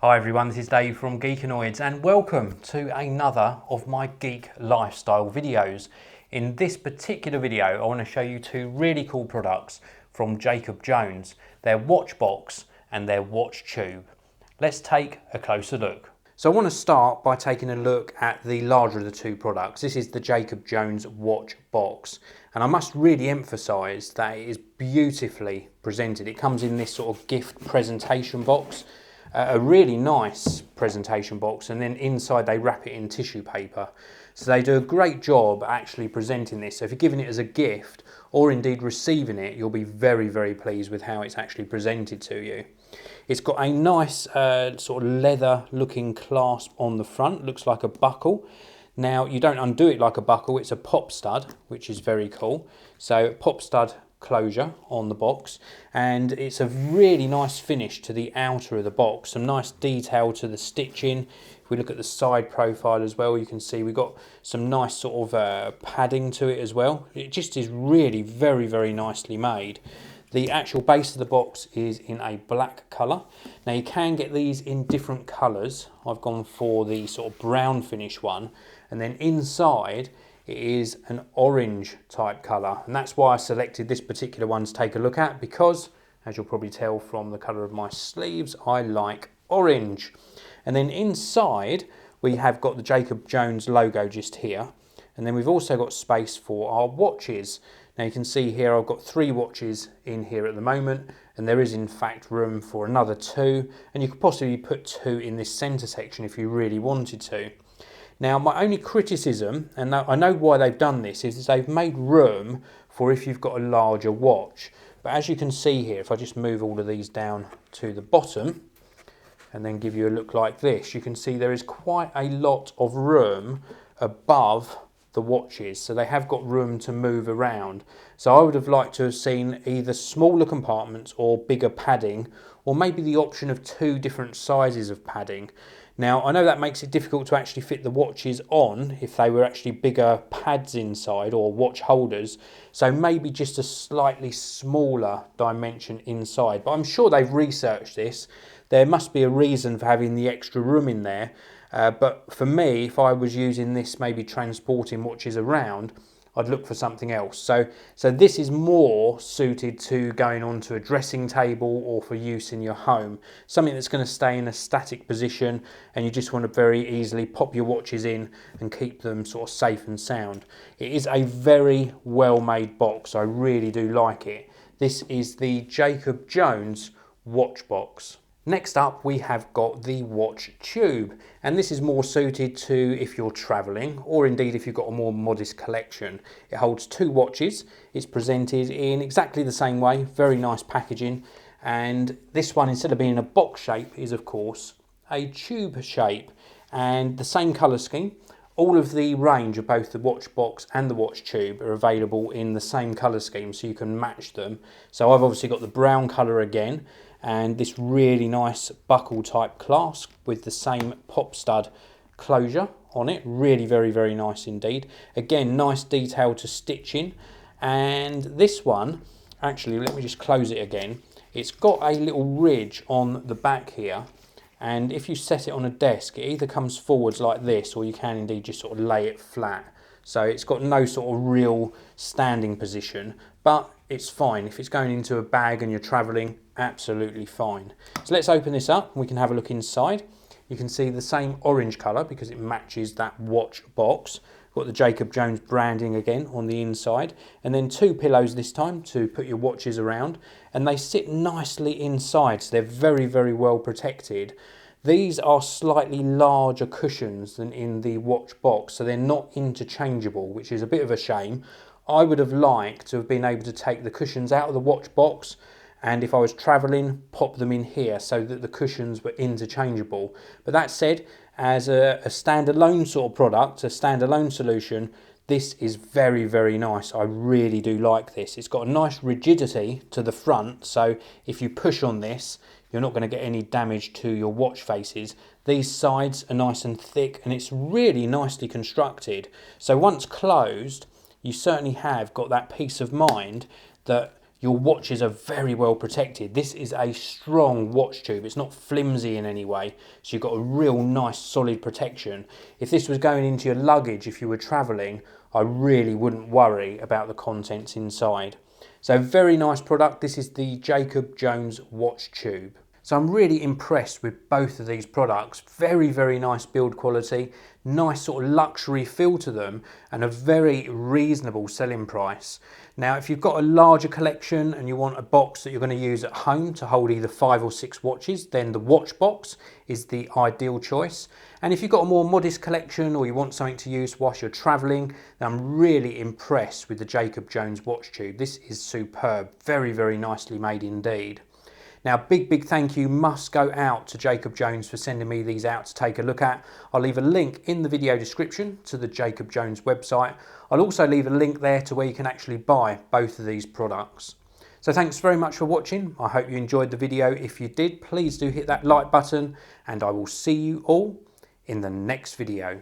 Hi everyone, this is Dave from Geekanoids and welcome to another of my geek lifestyle videos. In this particular video I want to show you two really cool products from Jacob Jones, their watch box and their watch tube. Let's take a closer look. So I want to start by taking a look at the larger of the two products. This is the Jacob Jones watch box, and I must really emphasise that it is beautifully presented. It comes in this sort of gift presentation box. A really nice presentation box, and then inside they wrap it in tissue paper. So they do a great job actually presenting this. So if you're giving it as a gift or indeed receiving it, you'll be very, very pleased with how it's actually presented to you. It's got a nice sort of leather looking clasp on the front, looks like a buckle. Now you don't undo it like a buckle, it's a pop stud, which is very cool. So pop stud closure on the box, and it's a really nice finish to the outer of the box, some nice detail to the stitching. If we look at the side profile as well, you can see we've got some nice sort of padding to it as well. It just is really very, very nicely made. The actual base of the box is in a black colour. Now you can get these in different colours. I've gone for the sort of brown finish one, and then inside it is an orange type colour, and that's why I selected this particular one to take a look at, because as you'll probably tell from the colour of my sleeves, I like orange. And then inside we have got the Jacob Jones logo just here, and then we've also got space for our watches. Now you can see here I've got 3 watches in here at the moment, and there is in fact room for another 2, and you could possibly put 2 in this centre section if you really wanted to. Now my only criticism, and I know why they've done this, is they've made room for if you've got a larger watch. But as you can see here, if I just move all of these down to the bottom and then give you a look like this, you can see there is quite a lot of room above the watches, so they have got room to move around. So I would have liked to have seen either smaller compartments or bigger padding, or maybe the option of 2 different sizes of padding. Now I know that makes it difficult to actually fit the watches on if they were actually bigger pads inside or watch holders, so maybe just a slightly smaller dimension inside, but I'm sure they've researched this. There must be a reason for having the extra room in there. But for me, if I was using this, maybe transporting watches around, I'd look for something else. So this is more suited to going onto a dressing table or for use in your home. Something that's going to stay in a static position, and you just want to very easily pop your watches in and keep them sort of safe and sound. It is a very well made box. I really do like it. This is the Jacob Jones watch box. Next up we have got the watch tube, and this is more suited to if you're travelling or indeed if you've got a more modest collection. It holds 2 watches, it's presented in exactly the same way, very nice packaging, and this one, instead of being a box shape, is of course a tube shape, and the same colour scheme. All of the range of both the watch box and the watch tube are available in the same colour scheme, so you can match them. So I've obviously got the brown colour again, and this really nice buckle type clasp with the same pop stud closure on it. Really very, very nice indeed. Again, nice detail to stitching. And this one, actually, let me just close it again. It's got a little ridge on the back here, and if you set it on a desk, it either comes forwards like this, or you can indeed just sort of lay it flat. So it's got no sort of real standing position, but it's fine. If it's going into a bag and you're travelling, absolutely fine. So let's open this up and we can have a look inside. You can see the same orange colour because it matches that watch box. Got the Jacob Jones branding again on the inside, and then 2 pillows this time to put your watches around, and they sit nicely inside, so they're very, very well protected. These are slightly larger cushions than in the watch box, so they're not interchangeable, which is a bit of a shame. I would have liked to have been able to take the cushions out of the watch box, and if I was travelling, pop them in here so that the cushions were interchangeable. But that said, as a standalone sort of product, a standalone solution, this is very, very nice. I really do like this. It's got a nice rigidity to the front, so if you push on this, you're not going to get any damage to your watch faces. These sides are nice and thick, and it's really nicely constructed. So once closed, you certainly have got that peace of mind that your watches are very well protected. This is a strong watch tube. It's not flimsy in any way, so you've got a real nice solid protection. If this was going into your luggage, if you were traveling, I really wouldn't worry about the contents inside. So very nice product. This is the Jacob Jones watch tube. So I'm really impressed with both of these products. Very, very nice build quality, nice sort of luxury feel to them, and a very reasonable selling price. Now, if you've got a larger collection and you want a box that you're going to use at home to hold either 5 or 6 watches, then the watch box is the ideal choice. And if you've got a more modest collection or you want something to use whilst you're traveling, then I'm really impressed with the Jacob Jones watch tube. This is superb, very, very nicely made indeed. Now, big thank you must go out to Jacob Jones for sending me these out to take a look at. I'll leave a link in the video description to the Jacob Jones website. I'll also leave a link there to where you can actually buy both of these products. So thanks very much for watching. I hope you enjoyed the video. If you did, please do hit that like button, and I will see you all in the next video.